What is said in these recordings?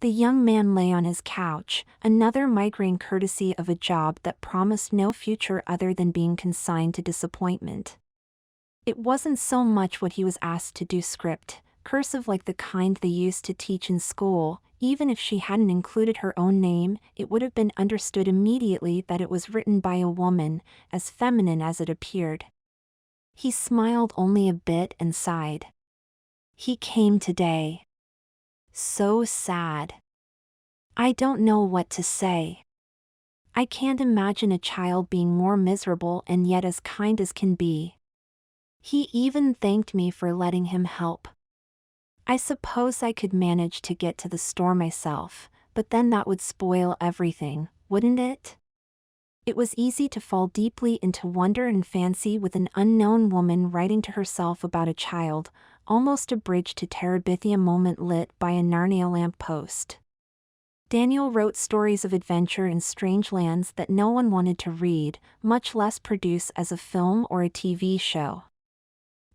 The young man lay on his couch, another migraine courtesy of a job that promised no future other than being consigned to disappointment. It wasn't so much what he was asked to do script, cursive like the kind they used to teach in school. Even if she hadn't included her own name, it would have been understood immediately that it was written by a woman, as feminine as it appeared. He smiled only a bit and sighed. He came today. So sad. I don't know what to say. I can't imagine a child being more miserable and yet as kind as can be. He even thanked me for letting him help. I suppose I could manage to get to the store myself, but then that would spoil everything, wouldn't it? It was easy to fall deeply into wonder and fancy with an unknown woman writing to herself about a child, almost a bridge to Terabithia moment lit by a Narnia lamppost. Daniel wrote stories of adventure in strange lands that no one wanted to read, much less produce as a film or a TV show.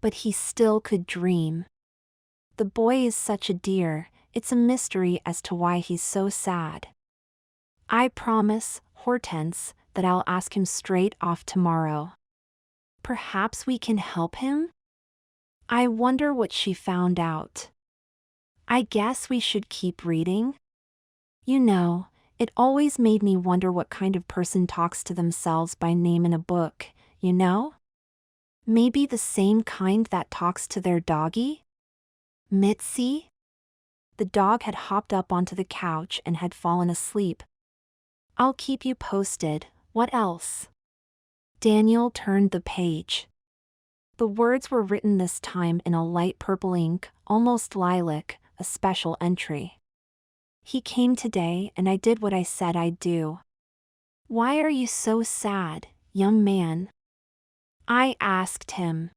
But he still could dream. The boy is such a dear, it's a mystery as to why he's so sad. I promise, Hortense, that I'll ask him straight off tomorrow. Perhaps we can help him? I wonder what she found out. I guess we should keep reading? You know, it always made me wonder what kind of person talks to themselves by name in a book, you know? Maybe the same kind that talks to their doggy? Mitzi? The dog had hopped up onto the couch and had fallen asleep. I'll keep you posted. What else? Daniel turned the page. The words were written this time in a light purple ink, almost lilac, a special entry. He came today and I did what I said I'd do. Why are you so sad, young man? I asked him.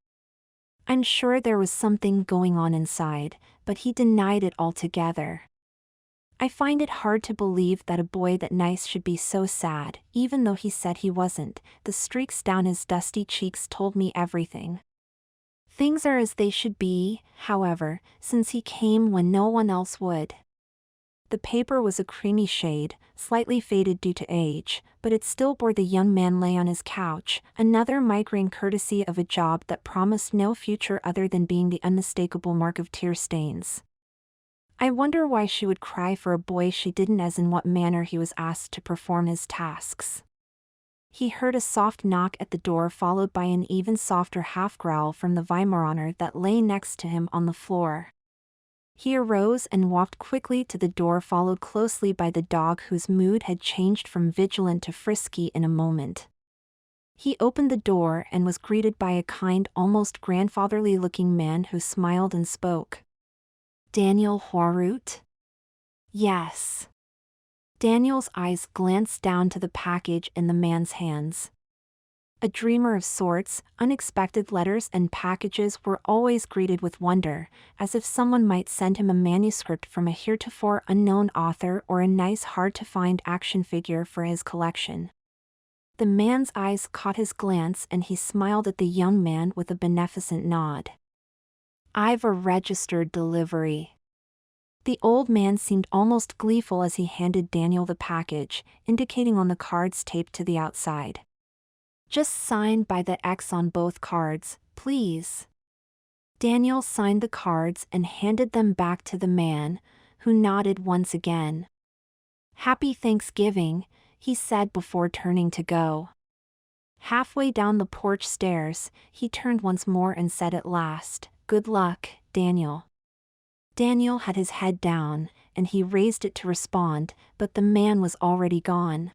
I'm sure there was something going on inside, but he denied it altogether. I find it hard to believe that a boy that nice should be so sad, even though he said he wasn't. The streaks down his dusty cheeks told me everything. Things are as they should be, however, since he came when no one else would. The paper was a creamy shade, slightly faded due to age, but it still bore the young man lay on his couch, another migraine courtesy of a job that promised no future other than being the unmistakable mark of tear stains. I wonder why she would cry for a boy she didn't, as in what manner he was asked to perform his tasks. He heard a soft knock at the door followed by an even softer half-growl from the Weimaraner that lay next to him on the floor. He arose and walked quickly to the door, followed closely by the dog whose mood had changed from vigilant to frisky in a moment. He opened the door and was greeted by a kind, almost grandfatherly-looking man who smiled and spoke. Daniel Huarut? Yes. Daniel's eyes glanced down to the package in the man's hands. A dreamer of sorts, unexpected letters and packages were always greeted with wonder, as if someone might send him a manuscript from a heretofore unknown author or a nice hard-to-find action figure for his collection. The man's eyes caught his glance and he smiled at the young man with a beneficent nod. I've a registered delivery. The old man seemed almost gleeful as he handed Daniel the package, indicating on the cards taped to the outside. Just sign by the X on both cards, please. Daniel signed the cards and handed them back to the man, who nodded once again. Happy Thanksgiving, he said before turning to go. Halfway down the porch stairs, he turned once more and said at last, Good luck, Daniel. Daniel had his head down, and he raised it to respond, but the man was already gone.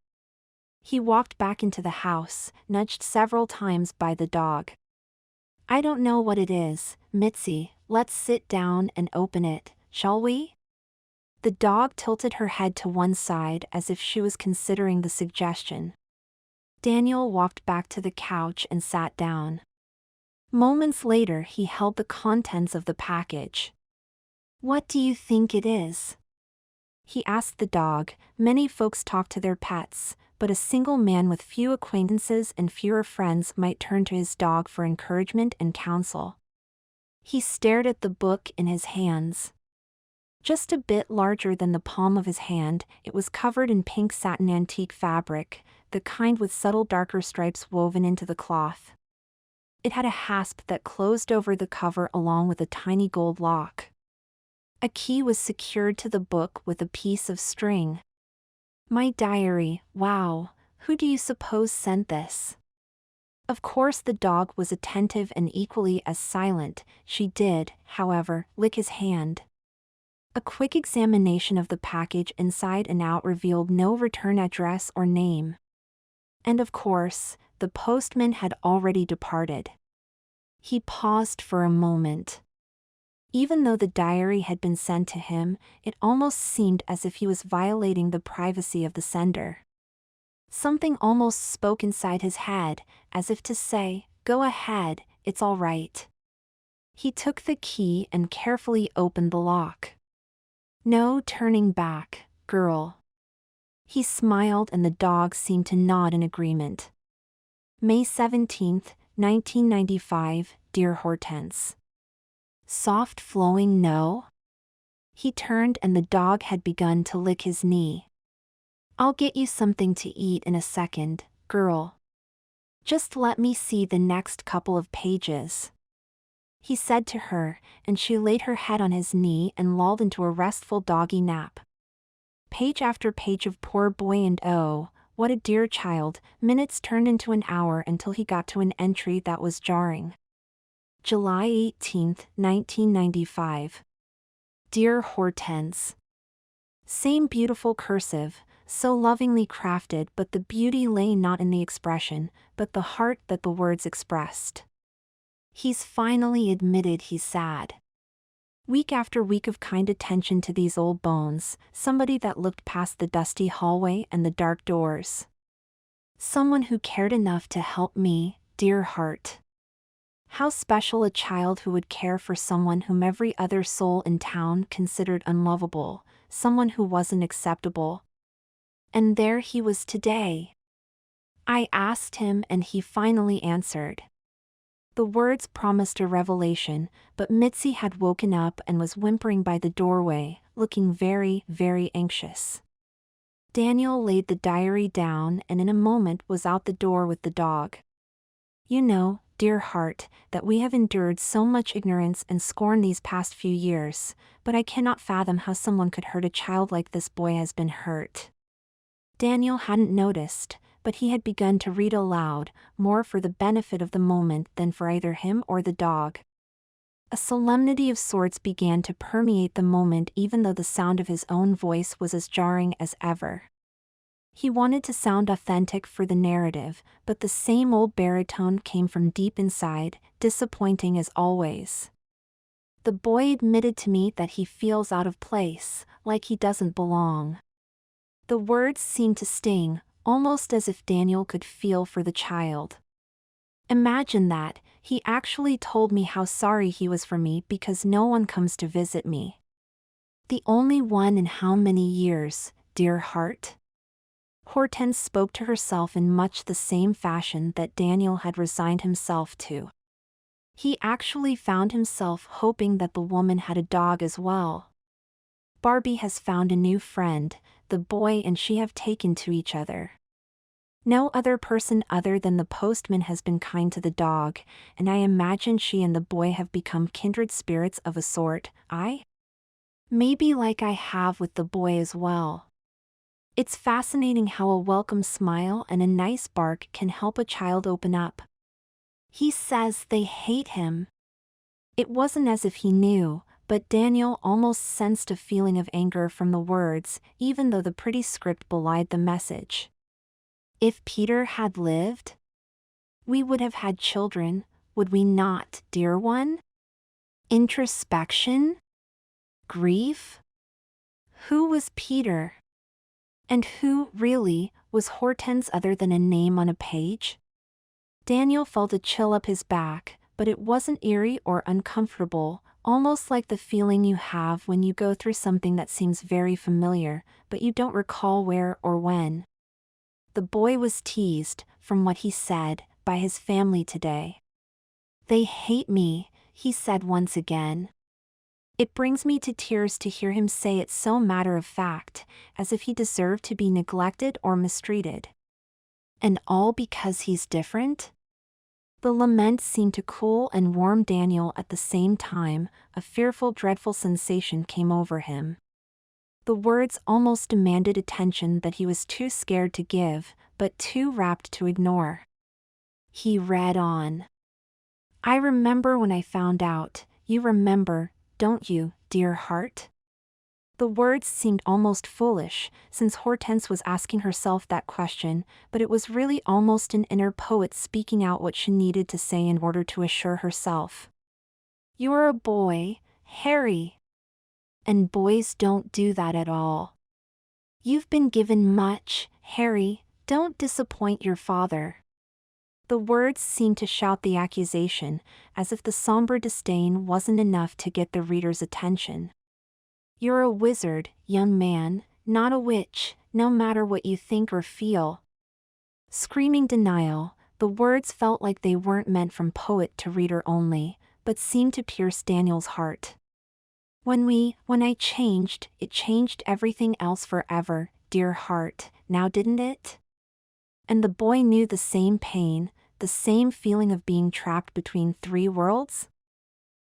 He walked back into the house, nudged several times by the dog. I don't know what it is, Mitzi, let's sit down and open it, shall we? The dog tilted her head to one side as if she was considering the suggestion. Daniel walked back to the couch and sat down. Moments later he held the contents of the package. What do you think it is? He asked the dog. Many folks talk to their pets, but a single man with few acquaintances and fewer friends might turn to his dog for encouragement and counsel. He stared at the book in his hands. Just a bit larger than the palm of his hand, it was covered in pink satin antique fabric, the kind with subtle darker stripes woven into the cloth. It had a hasp that closed over the cover along with a tiny gold lock. A key was secured to the book with a piece of string. My diary, wow, who do you suppose sent this? Of course the dog was attentive and equally as silent. She did, however, lick his hand. A quick examination of the package inside and out revealed no return address or name. And of course, the postman had already departed. He paused for a moment. Even though the diary had been sent to him, it almost seemed as if he was violating the privacy of the sender. Something almost spoke inside his head, as if to say, "Go ahead, it's all right." He took the key and carefully opened the lock. No turning back, girl. He smiled and the dog seemed to nod in agreement. May 17th, 1995, Dear Hortense. Soft flowing no? He turned and the dog had begun to lick his knee. I'll get you something to eat in a second, girl. Just let me see the next couple of pages. He said to her, and she laid her head on his knee and lulled into a restful doggy nap. Page after page of poor boy and oh, what a dear child. Minutes turned into an hour until he got to an entry that was jarring. July 18th, 1995. Dear Hortense. Same beautiful cursive, so lovingly crafted, but the beauty lay not in the expression, but the heart that the words expressed. He's finally admitted he's sad. Week after week of kind attention to these old bones, somebody that looked past the dusty hallway and the dark doors. Someone who cared enough to help me, dear heart. How special a child who would care for someone whom every other soul in town considered unlovable, someone who wasn't acceptable. And there he was today. I asked him and he finally answered. The words promised a revelation, but Mitzi had woken up and was whimpering by the doorway, looking very, very anxious. Daniel laid the diary down and in a moment was out the door with the dog. You know, dear heart, that we have endured so much ignorance and scorn these past few years, but I cannot fathom how someone could hurt a child like this boy has been hurt. Daniel hadn't noticed, but he had begun to read aloud, more for the benefit of the moment than for either him or the dog. A solemnity of sorts began to permeate the moment even though the sound of his own voice was as jarring as ever. He wanted to sound authentic for the narrative, but the same old baritone came from deep inside, disappointing as always. The boy admitted to me that he feels out of place, like he doesn't belong. The words seemed to sting, almost as if Daniel could feel for the child. Imagine that, he actually told me how sorry he was for me because no one comes to visit me. The only one in how many years, dear heart? Hortense spoke to herself in much the same fashion that Daniel had resigned himself to. He actually found himself hoping that the woman had a dog as well. Barbie has found a new friend, the boy and she have taken to each other. No other person other than the postman has been kind to the dog, and I imagine she and the boy have become kindred spirits of a sort, maybe like I have with the boy as well. It's fascinating how a welcome smile and a nice bark can help a child open up. He says they hate him. It wasn't as if he knew, but Daniel almost sensed a feeling of anger from the words, even though the pretty script belied the message. If Peter had lived, we would have had children, would we not, dear one? Introspection? Grief? Who was Peter? And who, really, was Hortense other than a name on a page? Daniel felt a chill up his back, but it wasn't eerie or uncomfortable, almost like the feeling you have when you go through something that seems very familiar, but you don't recall where or when. The boy was teased, from what he said, by his family today. They hate me, he said once again. It brings me to tears to hear him say it so matter-of-fact, as if he deserved to be neglected or mistreated. And all because he's different? The lament seemed to cool and warm Daniel at the same time. A fearful, dreadful sensation came over him. The words almost demanded attention that he was too scared to give, but too rapt to ignore. He read on. I remember when I found out. You remember, don't you, dear heart? The words seemed almost foolish, since Hortense was asking herself that question, but it was really almost an inner poet speaking out what she needed to say in order to assure herself. You're a boy, Harry. And boys don't do that at all. You've been given much, Harry, don't disappoint your father. The words seemed to shout the accusation, as if the somber disdain wasn't enough to get the reader's attention. You're a wizard, young man, not a witch, no matter what you think or feel. Screaming denial, the words felt like they weren't meant from poet to reader only, but seemed to pierce Daniel's heart. When I changed, it changed everything else forever, dear heart, now didn't it? And the boy knew the same pain, the same feeling of being trapped between three worlds?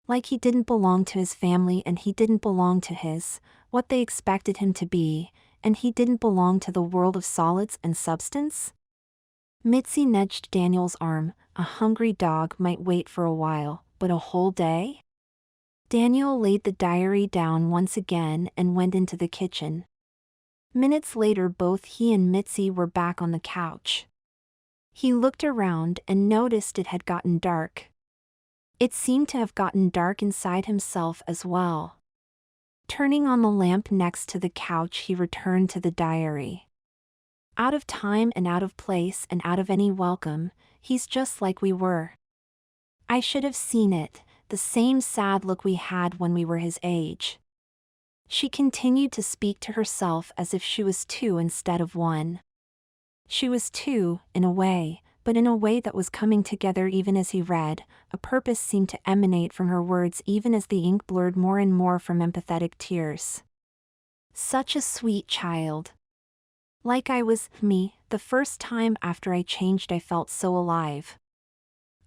Like he didn't belong to his family and he didn't belong to what they expected him to be, and he didn't belong to the world of solids and substance? Mitzi nudged Daniel's arm. A hungry dog might wait for a while, but a whole day? Daniel laid the diary down once again and went into the kitchen. Minutes later both he and Mitzi were back on the couch. He looked around and noticed it had gotten dark. It seemed to have gotten dark inside himself as well. Turning on the lamp next to the couch, he returned to the diary. Out of time and out of place and out of any welcome, he's just like we were. I should have seen it, the same sad look we had when we were his age. She continued to speak to herself as if she was two instead of one. She was two, in a way, but in a way that was coming together even as he read. A purpose seemed to emanate from her words even as the ink blurred more and more from empathetic tears. Such a sweet child. Like I was me, the first time after I changed I felt so alive.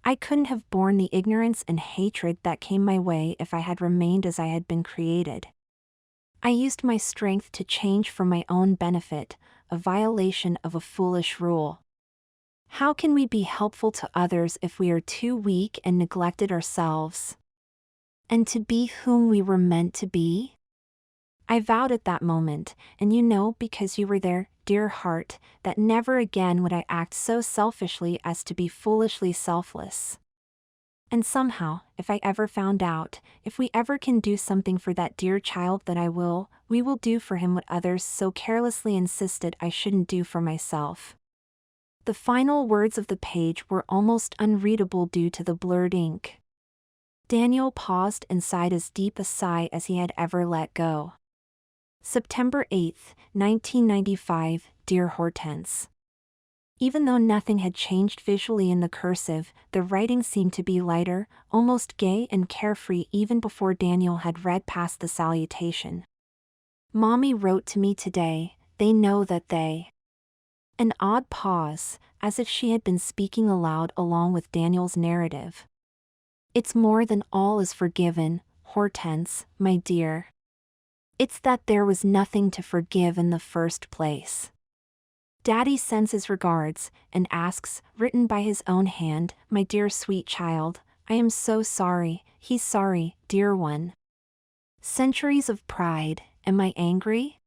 I couldn't have borne the ignorance and hatred that came my way if I had remained as I had been created. I used my strength to change for my own benefit, a violation of a foolish rule. How can we be helpful to others if we are too weak and neglected ourselves? And to be whom we were meant to be? I vowed at that moment, and you know because you were there, dear heart, that never again would I act so selfishly as to be foolishly selfless. And somehow, if I ever found out, if we ever can do something for that dear child, that we will do for him what others so carelessly insisted I shouldn't do for myself. The final words of the page were almost unreadable due to the blurred ink. Daniel paused and sighed as deep a sigh as he had ever let go. September 8, 1995, Dear Hortense. Even though nothing had changed visually in the cursive, the writing seemed to be lighter, almost gay and carefree even before Daniel had read past the salutation. Mommy wrote to me today, they know that they. An odd pause, as if she had been speaking aloud along with Daniel's narrative. It's more than all is forgiven, Hortense, my dear. It's that there was nothing to forgive in the first place. Daddy sends his regards, and asks, written by his own hand, my dear sweet child, I am so sorry, he's sorry, dear one. Centuries of pride, am I angry?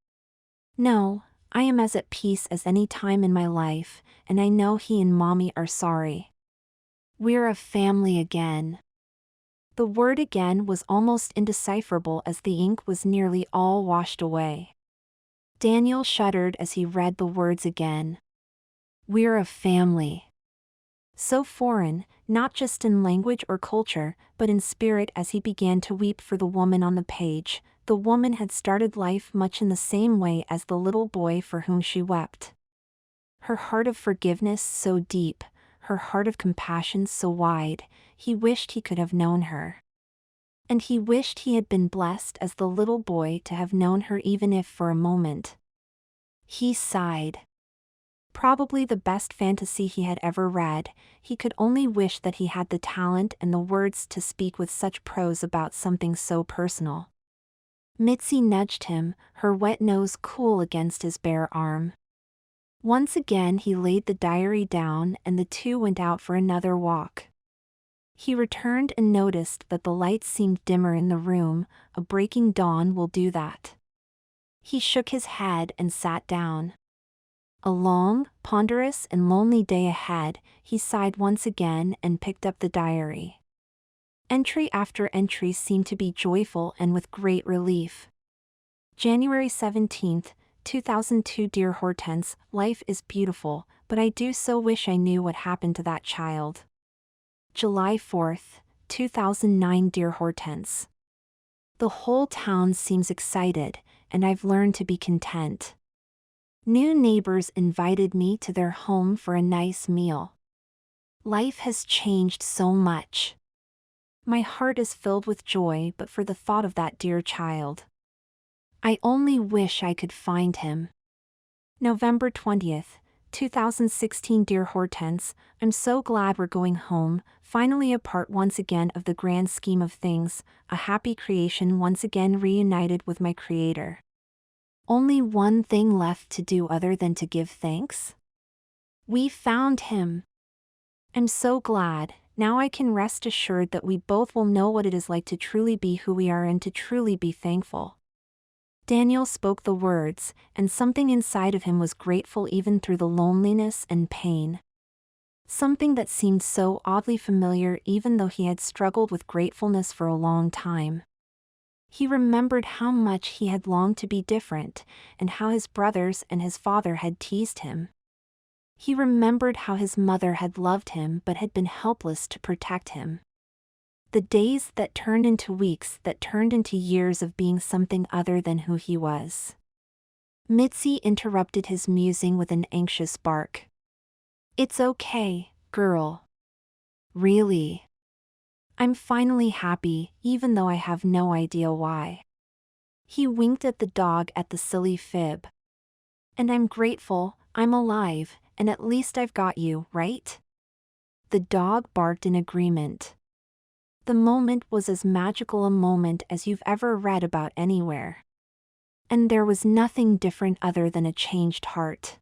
No, I am as at peace as any time in my life, and I know he and Mommy are sorry. We're a family again. The word again was almost indecipherable as the ink was nearly all washed away. Daniel shuddered as he read the words again. We're a family. So foreign, not just in language or culture, but in spirit, as he began to weep for the woman on the page. The woman had started life much in the same way as the little boy for whom she wept. Her heart of forgiveness so deep, her heart of compassion so wide, he wished he could have known her. And he wished he had been blessed as the little boy to have known her even if for a moment. He sighed. Probably the best fantasy he had ever read, he could only wish that he had the talent and the words to speak with such prose about something so personal. Mitzi nudged him, her wet nose cool against his bare arm. Once again he laid the diary down and the two went out for another walk. He returned and noticed that the lights seemed dimmer in the room. A breaking dawn will do that. He shook his head and sat down. A long, ponderous and lonely day ahead, he sighed once again and picked up the diary. Entry after entry seemed to be joyful and with great relief. January 17th, 2002. Dear Hortense, life is beautiful, but I do so wish I knew what happened to that child. July 4th, 2009. Dear Hortense, the whole town seems excited, and I've learned to be content. New neighbors invited me to their home for a nice meal. Life has changed so much. My heart is filled with joy but for the thought of that dear child. I only wish I could find him. November 20th, 2016. Dear Hortense, I'm so glad we're going home, finally a part once again of the grand scheme of things, a happy creation once again reunited with my creator. Only one thing left to do other than to give thanks? We found him. I'm so glad. Now I can rest assured that we both will know what it is like to truly be who we are and to truly be thankful. Daniel spoke the words, and something inside of him was grateful even through the loneliness and pain. Something that seemed so oddly familiar even though he had struggled with gratefulness for a long time. He remembered how much he had longed to be different, and how his brothers and his father had teased him. He remembered how his mother had loved him but had been helpless to protect him. The days that turned into weeks that turned into years of being something other than who he was. Mitzi interrupted his musing with an anxious bark. It's okay, girl. Really. I'm finally happy, even though I have no idea why. He winked at the dog at the silly fib. And I'm grateful, I'm alive, and at least I've got you, right? The dog barked in agreement. The moment was as magical a moment as you've ever read about anywhere. And there was nothing different other than a changed heart.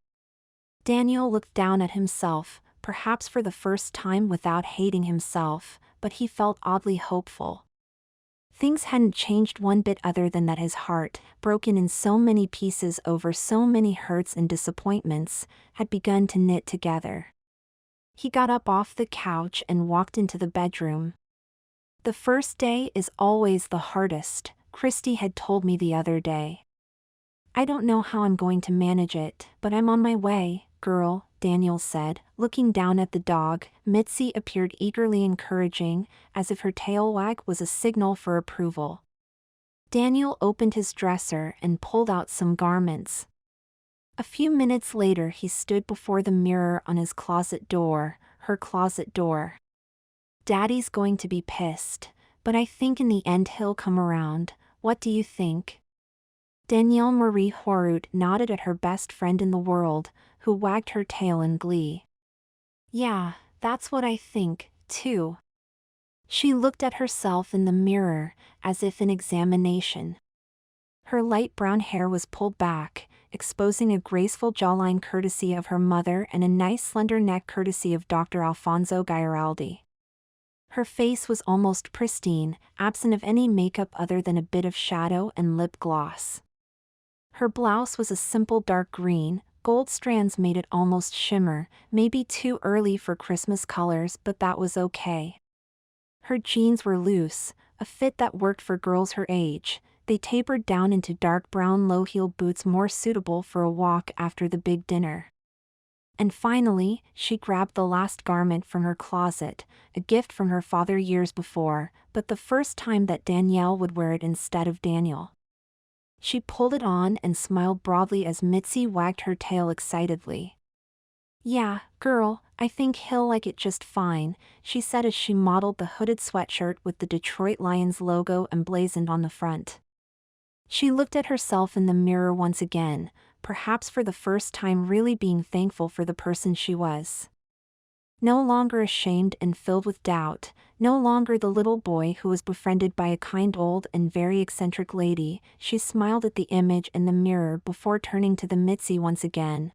Daniel looked down at himself, perhaps for the first time without hating himself, but he felt oddly hopeful. Things hadn't changed one bit other than that his heart, broken in so many pieces over so many hurts and disappointments, had begun to knit together. He got up off the couch and walked into the bedroom. The first day is always the hardest, Christy had told me the other day. I don't know how I'm going to manage it, but I'm on my way, girl, Daniel said, looking down at the dog. Mitzi appeared eagerly encouraging, as if her tail wag was a signal for approval. Daniel opened his dresser and pulled out some garments. A few minutes later he stood before the mirror on his closet door, her closet door. Daddy's going to be pissed, but I think in the end he'll come around. What do you think? Danielle Marie Horut nodded at her best friend in the world, who wagged her tail in glee. Yeah, that's what I think, too. She looked at herself in the mirror, as if in examination. Her light brown hair was pulled back, exposing a graceful jawline courtesy of her mother and a nice slender neck courtesy of Dr. Alfonso Gairaldi. Her face was almost pristine, absent of any makeup other than a bit of shadow and lip gloss. Her blouse was a simple dark green, gold strands made it almost shimmer, maybe too early for Christmas colors, but that was okay. Her jeans were loose, a fit that worked for girls her age. They tapered down into dark brown low-heeled boots more suitable for a walk after the big dinner. And finally, she grabbed the last garment from her closet, a gift from her father years before, but the first time that Danielle would wear it instead of Daniel. She pulled it on and smiled broadly as Mitzi wagged her tail excitedly. Yeah, girl, I think he'll like it just fine, she said as she modeled the hooded sweatshirt with the Detroit Lions logo emblazoned on the front. She looked at herself in the mirror once again, perhaps for the first time really being thankful for the person she was. No longer ashamed and filled with doubt, no longer the little boy who was befriended by a kind old and very eccentric lady, she smiled at the image in the mirror before turning to the Mitzi once again.